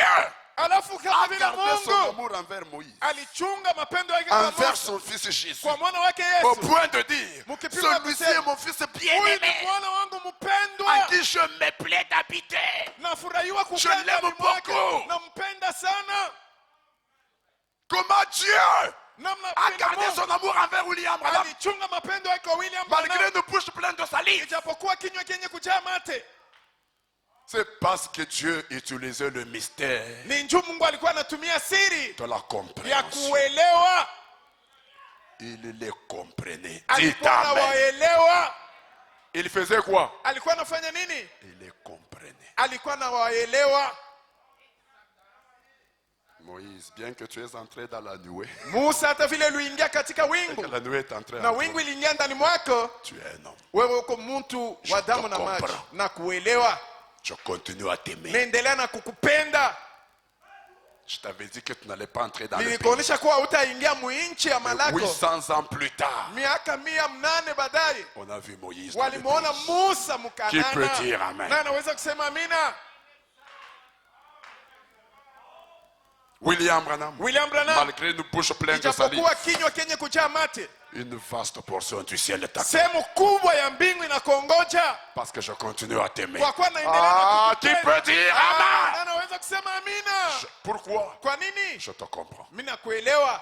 Alafu a kama vile gardé son Mungu amour envers Moïse, alichunga mapendo yake kwa envers Musa, son fils Jésus, kwa mwana wake au Yesu. point de dire, Mukipima celui-ci kusema, est mon fils Huyu ni bien-aimé, mwana wangu en mpendwa, qui je me plais d'habiter. nafurahiwa Je kukaa l'aime ndani mwake, beaucoup. nampenda sana. Comment Dieu Namna a vile gardé Mungu son amour envers William Branham, alichunga mapendo yake kwa William malgré Branham, une bouche pleine de salive. ijapokuwa kinywa kenye kujaa mate. C'est parce que Dieu utilisait le mystère Ni njoo Mungu alikuwa anatumia siri de la ya compréhension. kuelewa. Il les comprenait. Dites Alikuwa amen. anawaelewa. Il faisait quoi? Alikuwa anafanya nini? Il les comprenait. Alikuwa anawaelewa. Moïse, bien que tu es entré dans la nuée, Musa hata vile uliingia katika et que wingu la nuée est entrée na en wingu toi, iliingia ndani mwako, tu es un homme. wewe uko mtu wa damu na maji na kuelewa. Je continue à t'aimer. Naendelea na kukupenda. Je t'avais dit que tu n'allais pas entrer dans le pays. Nilikuonyesha kuwa utaingia muinchi ya malako. 800 ans plus tard, Miaka 800 baadaye on a vu Moïse dans le walimuona pays. Musa Qui peut Mkanana. dire amen? Na anaweza kusema amina. William Branham, William Branham, malgré une bouche pleine de salive, ijapokuwa kinywa kenye kujaa mate, une vaste portion du ciel est à toi. sehemu kubwa ya mbingu inakuongoja. Parce que je continue à t'aimer. Kwa kuwa naendelea na Ah, qui kukupenda. peut dire Ah, amen? na anaweza kusema amina. Pourquoi? Kwa nini? Je te comprends. Mimi nakuelewa.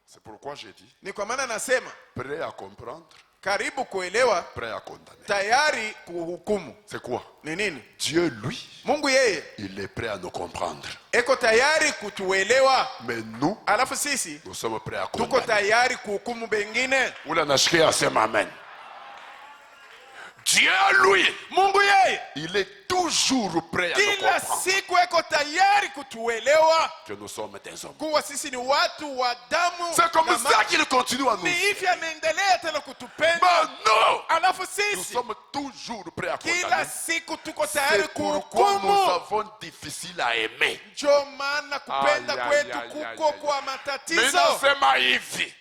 C'est pourquoi j'ai dit, Ni kwa maana nasema prêt à comprendre, karibu kuelewa, prêt à condamner. tayari kuhukumu. C'est quoi? Ni nini? Dieu, lui, Mungu yeye il est prêt à nous comprendre. eko tayari kutuelewa, Mais nous, alafu sisi nous sommes prêts à tuko condamner. tayari kuhukumu bengine. Oula nashkia asema amen. Dieu, lui, Mungu yeye il est toujours prêt à nous kila comprendre siku eko tayari kutuelewa que nous sommes des hommes. kuwa sisi ni watu wa damu C'est comme na ça maji. qu'il continue à nous. Ni hivi anaendelea tena Mais kutupenda, non, alafu nous sisi sommes toujours prêts à kila condamner. siku tuko tayari C'est pourquoi nous kuhukumu. avons difficile à aimer. Ndio maana kupenda Ay, ay, kwetu ay, ay, kuko ay. kwa Mais matatizo. non, c'est maïfi.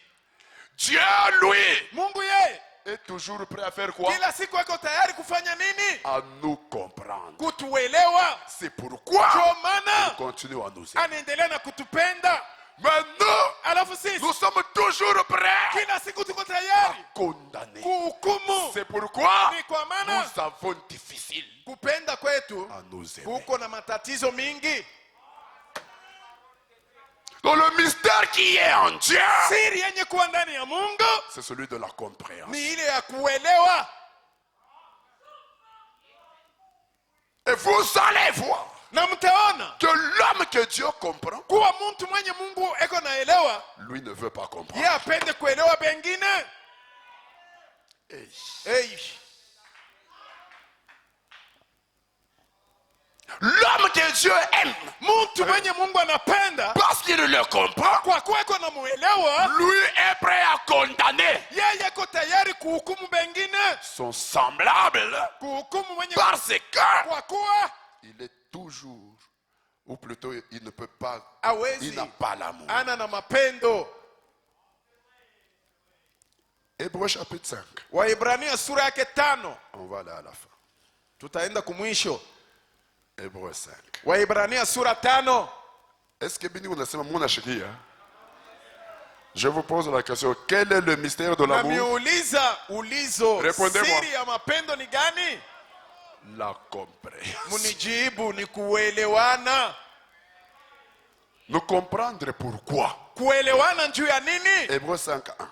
Dieu, lui, Mungu yeye est toujours prêt à faire quoi? kila siku iko tayari kufanya nini? À nous comprendre. Kutuelewa. C'est pourquoi Ndio il maana continue à nous aimer. anaendelea na kutupenda. Mais nous, Alafu sisi nous sommes toujours prêts kila siku tuko à tayari condamner. kuhukumu. C'est pourquoi Ni kwa maana nous avons difficile kupenda kwetu à nous aimer. kuko na matatizo mingi. Donc le mystère qui est en Dieu, Siri yenye kuwa ndani ya Mungu c'est celui de la compréhension. ni ile ya kuelewa. Et vous allez voir Na mtaona que l'homme que Dieu comprend, kuwa mtu mwenye Mungu eko naelewa, lui ne veut pas comprendre. yeye apende kuelewa bengine. Hey. Hey. L'homme que Dieu aime, Mtu mwenye Mungu anapenda parce qu'il le comprend, kwa kuwa eko na muelewa, lui est prêt à condamner yeye eko tayari kuhukumu bengine, son semblable, kuhukumu mwenye parce que kwa kuwa il est toujours, ou plutôt il ne peut pas, hawezi, il n'a pas l'amour. ana na mapendo. Hébreux chapitre 5, Waibrania sura yake 5, on va aller à la fin. tutaenda kumwisho. Hébreux 5. Waibrania sura 5. Est-ce que Bini unasema munashikia? Je vous pose la question, quel est le mystère de l'amour? Namiuliza ulizo, Répondez-moi. siri ya mapendo ni gani? La compréhension. Munijibu, ni kuelewana. Nous comprendre pourquoi. Kuelewana juu ya nini? Hébreux 5, 1.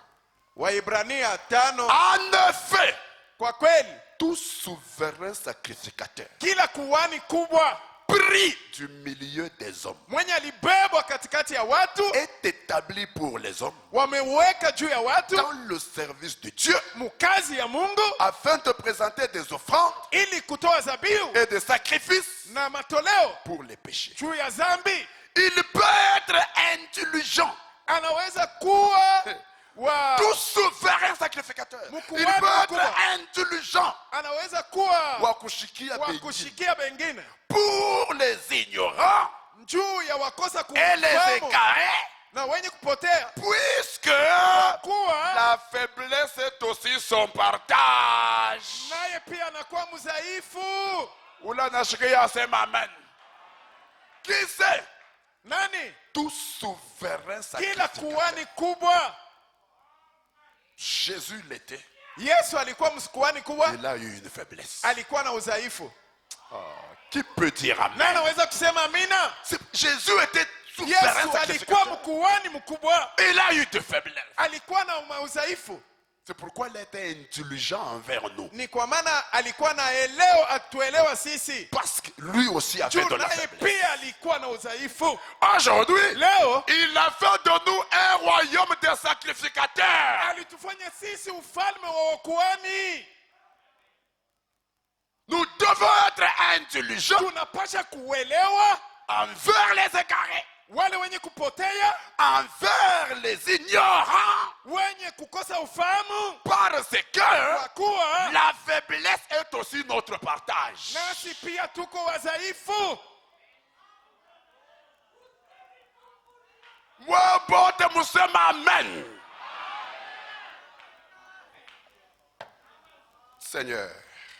Waibrania 5. En effet, Kwa kweli tout souverain sacrificateur kila kuhani kubwa pris du milieu des hommes mwenye alibebwa katikati ya watu, est établi pour les hommes wameweka juu ya watu dans le service de Dieu mukazi ya Mungu, afin de présenter des offrandes ili kutoa zabihu et des sacrifices na matoleo pour les péchés. juu ya zambi. Il peut être indulgent. Anaweza kuwa wa Tout souverain sacrificateur. Il Mkuhani peut être mkubwa. indulgent. anaweza kuwa Wa kushikia wa bengine. kushikia bengine Pour les ignorants juu ya wakosa et les kufahamu égarés, na wenye kupotea, puisque kuwa la faiblesse est aussi son partage. naye pia anakuwa mdhaifu. Ula nashikia asema amen. Qui c'est? Nani? Tout souverain Kila sacrificateur. kuhani kubwa. Jésus l'était. Yesu alikuwa mkuhani kubwa, Il a eu une faiblesse. alikuwa na udhaifu. Qui peut dire Na amen? anaweza kusema amina? Jésus était souverain Yesu alikuwa sacrificateur. mkuhani mkubwa, Il a eu de faiblesse. alikuwa na udhaifu. C'est pourquoi il était indulgent envers nous. Ni kwa maana alikuwa na elewa, atuelewa sisi. Parce que lui aussi avait Juu de la naye faiblesse. pia alikuwa na udhaifu. Aujourd'hui, Leo il a fait de nous un royaume de sacrificateurs. alitufanya sisi ufalme wa wakuhani. Nous devons être indulgents Tunapasha kuelewa envers les égarés, wale wenye kupotea, envers les ignorants, wenye kukosa ufahamu, parce kwa que kuwa la faiblesse est aussi notre partage. nasi pia tuko wadhaifu. Moi, bon de Moussema, amen. Seigneur,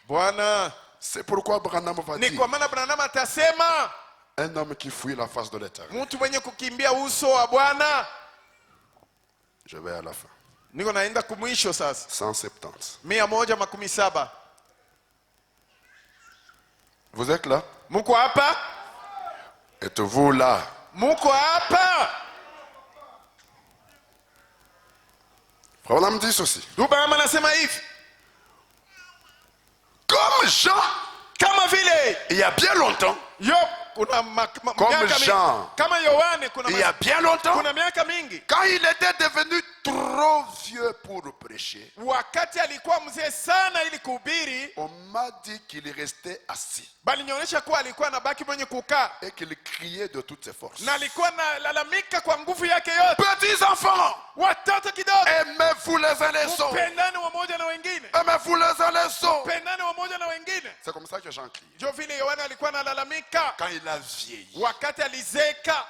Bwana, c'est pourquoi Branham va ni dire kwa maana Branham atasema un homme qui fuit la face de l'éternel. mtu mwenye kukimbia uso wa Bwana. Je vais à la fin. Niko naenda kumwisho sasa. 170. 117. Vous êtes là? Muko hapa? Êtes-vous là? Muko hapa? Branham dit ceci. Branham anasema hivi, Comme Jean, kama vile il y a bien longtemps, kuna Comme miaka mingi. Jean. Kama Yohane kuna il y a bien longtemps, kuna miaka mingi, quand il était devenu trop vieux pour prêcher, wakati alikuwa mzee sana ili kuhubiri, on m'a dit qu'il restait assis bali nionyesha kuwa alikuwa anabaki mwenye kukaa et qu'il criait de toutes ses forces. na alikuwa analalamika kwa nguvu yake yote. Petits enfants, Watoto kidogo, aimez-vous les uns les autres. pendane wamoja na wengine, Aimez-vous les uns les autres. pendane wamoja na wengine. C'est comme ça que Jean criait. Jo vile Yohana alikuwa analalamika Quand il a vieilli, wakati alizeka,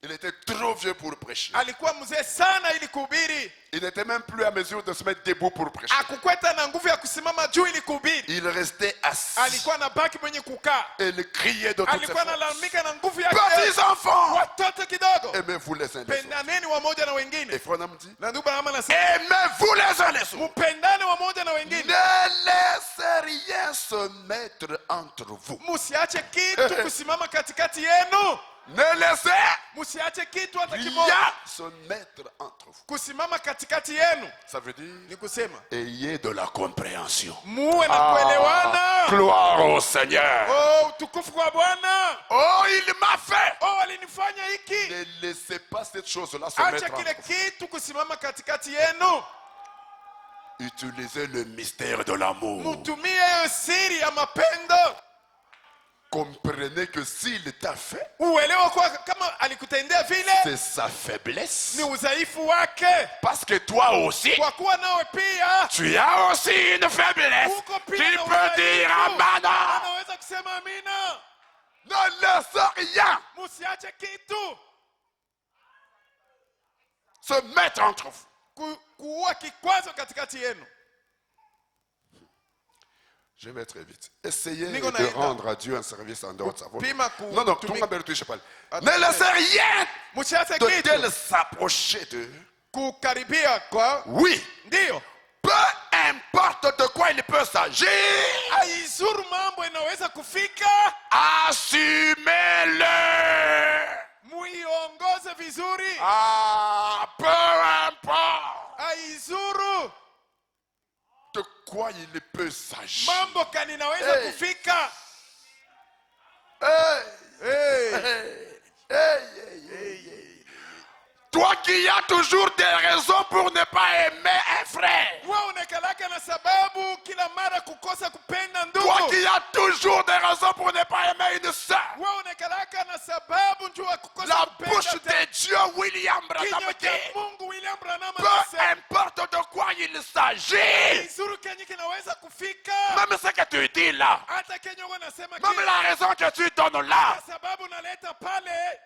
il était trop vieux pour prêcher. alikuwa mzee sana ili kuhubiri. Il n'était même plus à mesure de se mettre debout pour prêcher. Akukweta na nguvu ya kusimama juu ili kuhubiri. Il restait assis. Alikuwa anabaki mwenye kukaa. Et il criait de toutes ses Alikuwa forces. analalamika na nguvu yake. Petits enfants, Watoto kidogo, aimez-vous les uns les autres. pendaneni wamoja na Et wengine. frère Branham dit, Na ndugu Branham anasema, aimez-vous les uns les autres. mpendane wamoja na wengine. Ne laissez rien se mettre entre vous. Musiache kitu kusimama katikati yenu. Ne laissez Musiache kitu hata kimoja rien se mettre entre vous. kusimama katikati yenu. Ça veut dire, Ni kusema ayez de la compréhension. muwe na kuelewana. Gloire au Seigneur. Oh, utukufu kwa Bwana. Oh, il m'a fait. Oh, alinifanya hiki. Ne laissez pas cette chose-là se Acha mettre kile entre vous. kitu kusimama katikati yenu. Utilisez le mystère de l'amour. Mutumie hiyo siri ya mapendo. Comprenez que s'il t'a fait, Uelewa kwa kama alikutendea vile c'est sa faiblesse. ni udhaifu wake. Parce que toi aussi, Kwa kuwa nawe pia tu as aussi une faiblesse. uko Tu pia na peux dire udhaifu. Amana. Anaweza kusema amina. Ne laisse rien Musiache kitu se mettre entre vous. kuua kikwazo katikati yenu. Je vais très vite. Essayez Niko de naenda. rendre à Dieu un service en dehors de sa volonté. Pima ku- Non, non, tumi- tout le monde je parle. Attends. Ne laissez rien Musiache de kitu tel s'approcher d'eux. kukaribia kwa Oui, ndio peu importe de quoi il peut s'agir, aizuru mambo inaweza kufika, assumez-le. muiongoze vizuri. Ah, peu importe Aizuru de quoi il peut s'agir. mambo kani inaweza Hey. kufika. Hey, Hey. hey, hey, hey, hey. Toi qui as toujours des raisons pour ne pas aimer un frère. Wewe unakalaka na sababu kila mara kukosa kupenda ndugu. Toi qui as toujours des raisons pour ne pas aimer une sœur. Wewe unakalaka na sababu njoo ya kukosa La kupenda bouche tena. de Dieu, William Branham Kinywa cha dit, Mungu William Branham peu anasema importe de quoi il s'agit, izuru kenye kinaweza kufika. même ce que tu dis là, Hata kenye wewe unasema même kile. la raison que tu donnes là, Kwa sababu naleta pale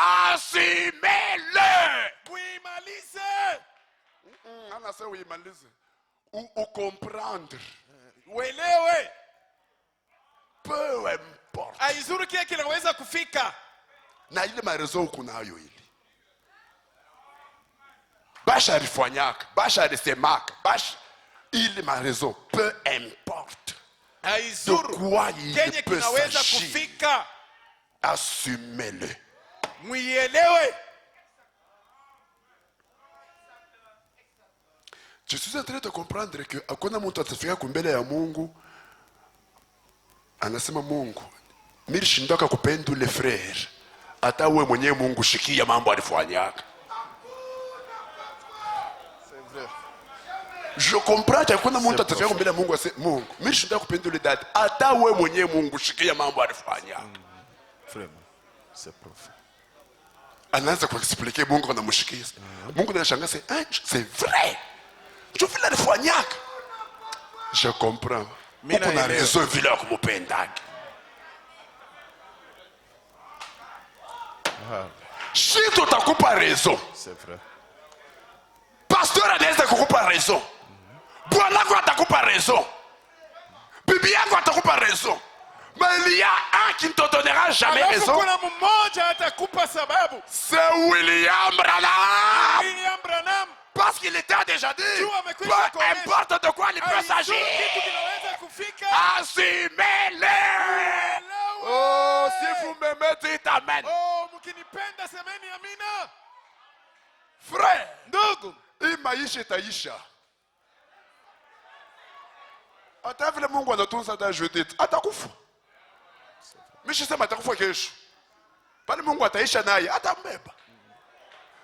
assumez-le. muimalize. Ou comprendre. Uelewe. Peu importe. Aizuru kile kinaweza kufika. Na ile marezo ukunayo ile. Basha alifanyaka, basha alisemaka, basha ile marezo, peu importe. De Aizuru quoi il kenye peut kinaweza s'agir, kufika. assumez-le. Muielewe. Je suis en train de comprendre que hakuna mtu atafika kumbele ya Mungu anasema Mungu mimi shindaka kupenda ule frère hata wewe mwenyewe Mungu shikia mambo alifanyaka. Je comprends que hakuna mtu atafika kumbele ya Mungu aseme Mungu mimi shindaka kupenda ule dada hata wewe mwenyewe Mungu shikia mambo alifanyaka. Vraiment, c'est parfait. Anaanza kuexpliquer Mungu anamshikia. Mungu anashangaa c'est vrai. Je fais la refanyaka. Je comprends. Mina Uko na elewa. raison vile kumupendaka. Si tutakupa raison, C'est vrai. pasteur anaweza kukupa raison. Bwana wako atakupa raison. Bibi yako atakupa raison. Mais il y a un qui ne te donnera jamais Alafu raison. kuna mmoja atakupa sababu. C'est William Branham. William Branham. Parce qu'il était déjà dit. Tu amekwisha Peu kuonesha. importe de quoi il peut Aizuru s'agir. kitu kinaweza kufika. Assumez-le. Uelewe. Oh, si vous m'aimez, dites Amen. Oh, mkinipenda semeni amina. Frère, Ndugu, hii maisha itaisha. Hata vile Mungu anatunza hata Judith, atakufa. Mimi sema atakufa kesho. Pale Mungu ataisha naye, atambeba.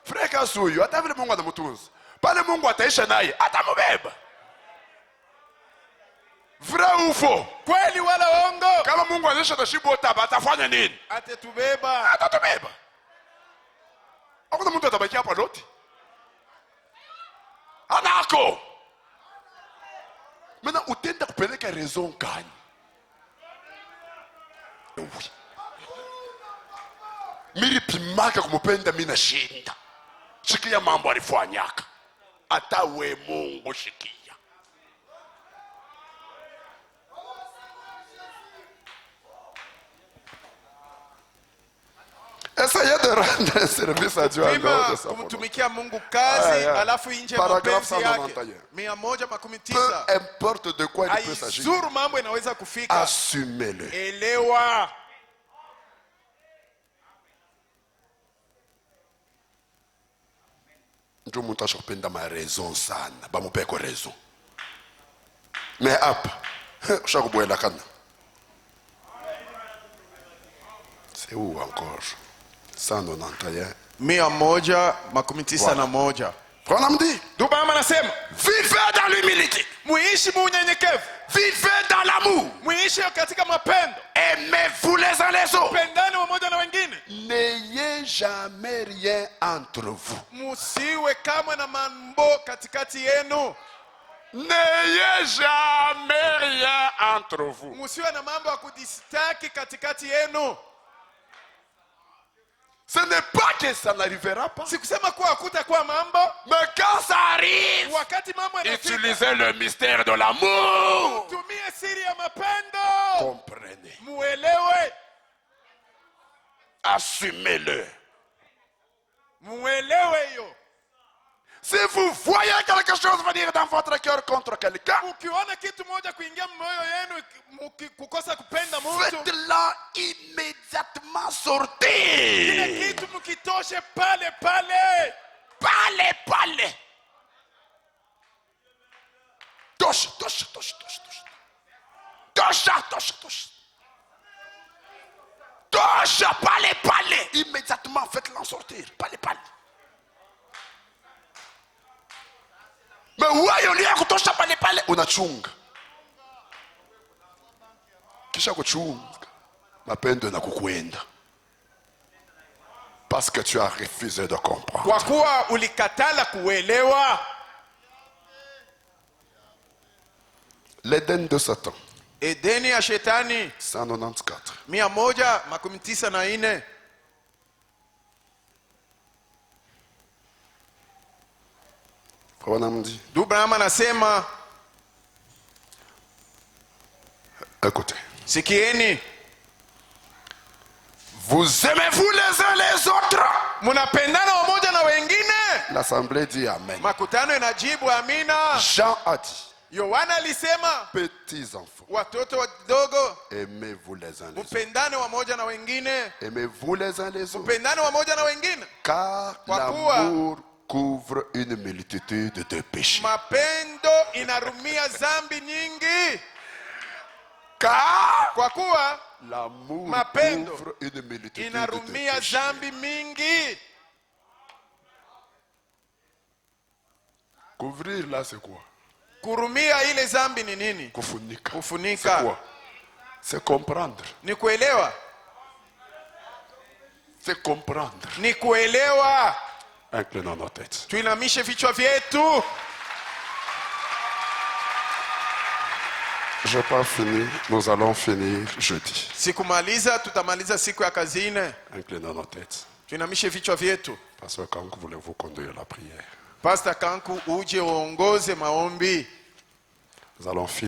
Frère kasi huyu, hata vile Mungu anamtunza. Pale Mungu ataisha naye, atambeba. Vrai ou faux? kweli wala ongo? Kama Mungu anaisha na shibo taba, atafanya nini? Atatubeba. Atatubeba. Hakuna mtu atabaki hapa lote. Anako. Maintenant utenda kupeleka raison gani? Oui. Miri pimaka kumupenda mimi nashinda. shikia mambo alifanyaka. Hata we Mungu shikia. Essayez de rendre un service à Dieu en dehors de sa volonté. Kumtumikia Mungu kazi alafu nje mapenzi yake. 119. Peu importe de quoi il peut s'agir. Haizuru mambo inaweza kufika. Assumez-le. Elewa. Ndio mtu ashopenda ma raison sana. Ba mupeko raison. Mais hapa ushakubwela kana. C'est où encore? 191. 191. Frère me dit, Ndugu anasema, vivez dans l'humilité. muishi munyenyekevu. Vivez dans l'amour. Muishi katika mapendo. Aimez-vous les uns les autres. Pendani wamoja na wengine. N'ayez jamais rien entre vous. Musiwe kama na mambo katikati yenu. N'ayez jamais rien entre vous. Musiwe na mambo ya kudistaki katikati yenu. Ce n'est pas que ça n'arrivera pas. Sikusema kuwa hakutakuwa mambo. Mais quand ça arrive, Wakati mambo yanafika, utilisez le mystère de l'amour. tumie siri ya mapendo. Comprenez. Muelewe. Assumez-le. Muelewe hiyo. Si vous voyez quelque chose venir dans votre cœur contre quelqu'un, Ukiona kitu moja kuingia moyo yenu kukosa kupenda mtu, faites-la immédiatement kile sortir. kitu mkitoshe pale pale. Parlez, parlez. Touche, touche, touche, touche, touche. Touche, touche, touche. Touche, parlez, parlez. Immédiatement, faites-la sortir. Parlez, parlez. Mais wewe ulia kutosha pale pale unachunga. Kisha kuchunga mapendo na kukwenda. Parce que tu as refusé de comprendre. Kwa kuwa ulikatala kuelewa. L'Éden de Satan. Edeni ya shetani 194. 194. Dit, Abraham anasema, écoutez. sikieni, Vous aimez-vous les uns les autres? munapendana wamoja na wengine? L'assemblée dit amen. Makutano inajibu amina. Jean a dit, Yohana alisema, petits enfants, watoto wadogo, aimez-vous les uns les autres. mupendane wamoja na wengine. Aimez-vous les uns les autres. Mupendane wamoja na wengine. Car Kwa kuwa l'amour couvre une multitude de péchés. mapendo inarumia zambi nyingi. Car Kwa kuwa l'amour mapendo couvre une multitude de inarumia péchés. zambi mingi. Couvrir là c'est quoi? Kurumia ile zambi ni nini? Kufunika. Kufunika. C'est quoi? C'est comprendre. Ni kuelewa. C'est comprendre. Ni kuelewa. Inclinons nos têtes. Tuinamishe vichwa vyetu. Je n'ai pas fini. Nous allons finir jeudi. Sikumaliza, tutamaliza siku ya kazine. Inclinons nos têtes. Tuinamishe vichwa vyetu. Pasteur Kanku, voulez-vous conduire la prière? Pastor Kanku uje uongoze maombi. Nous allons finir.